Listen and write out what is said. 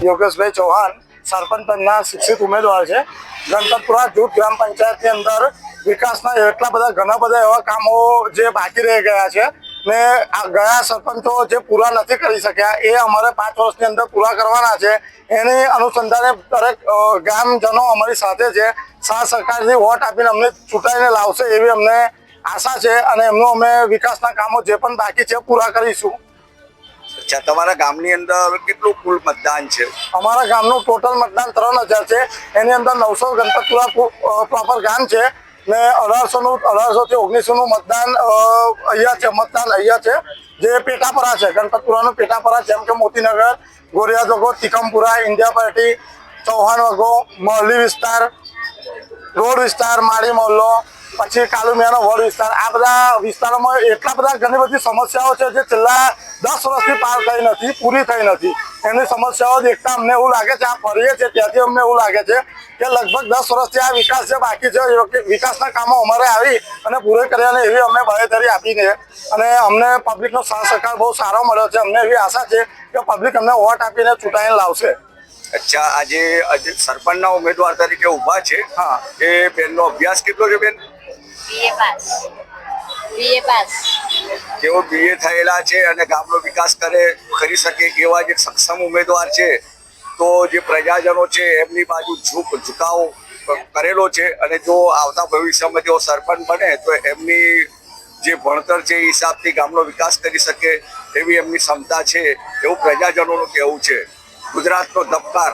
યોગેશભાઈ ચૌહાણ સરપંચ પદના શિક્ષિત ઉમેદવાર છે। ગણપતપુરા જૂથ ગ્રામ પંચાયતની અંદર વિકાસના એટલા બધા ઘણા બધા એવા કામો જે બાકી રહી ગયા છે ને આ ગયા સરપંચો જે પૂરા નથી કરી શક્યા એ અમારે 5 વર્ષની અંદર પૂરા કરવાના છે। એની અનુસંધાને દરેક ગામજનો અમારી સાથે છે। સાથ સરકારથી વોટ આપીને અમને ચૂંટાઈને લાવશે એવી અમને આશા છે અને એમનું અમે વિકાસના કામો જે પણ બાકી છે પૂરા કરીશું। અચ્છા, તમારા ગામની અંદર કેટલું કુલ મતદાન છે? અમારા ગામનું ટોટલ મતદાન 3000 છે। એની અંદર 900 ગણપતપુરા પ્રોપર ગામ છે ને 1800 થી 1900 મતદાન અહીંયા છે જે પેટાપરા છે। ગણપતપુરાનું પેટાપરા જેમ કે મોતીનગર, ગોરિયા જોગો, તિકમપુરા, ઇન્ડિયા પાર્ટી, ચૌહાણ વગો, મહલી વિસ્તાર, રોડ વિસ્તાર, માળી મોહલ્લો, પછી કાલુમિયાનો વોર્ડ વિસ્તાર, આ બધા વિસ્તારોમાં એટલા બધા ઘણી બધી સમસ્યાઓ છે જે છેલ્લા 10 વર્ષથી પાર થઈ નથી, પૂરી થઈ નથી। એની સમસ્યાઓ દેખતા અમને એવું લાગે છે, આ ફરીએ છીએ ત્યાંથી અમને એવું લાગે છે કે લગભગ 10 વર્ષથી આ વિકાસ જે બાકી છે વિકાસના કામો અમારે આવી અને પૂરે કર્યાને એવી અમે બાહેધરી આપીને અને અમને પબ્લિકનો સાથ સહકાર બહુ સારો મળ્યો છે। અમને એવી આશા છે કે પબ્લિક અમને વોટ આપીને ચૂંટાઈને લાવશે। અચ્છા, આજે સરપંચના ઉમેદવાર તરીકે ઊભા છે, હા, એ બેનનો અભ્યાસ કેટલો છે બેન? BA pass. તેઓ BA થયેલા છે અને ગામનો વિકાસ કરી શકે એવા જે સક્ષમ ઉમેદવાર છે, તો જે પ્રજાજનો છે એમની બાજુ ઝુકાવ કરેલો છે અને જો આવતા ભવિષ્યમાં તેઓ સરપંચ બને તો એમની જે ભણતર છે એ હિસાબથી ગામનો વિકાસ કરી શકે એવી એમની ક્ષમતા છે એવું પ્રજાજનોનું કહેવું છે। ગુજરાતનો દબકાર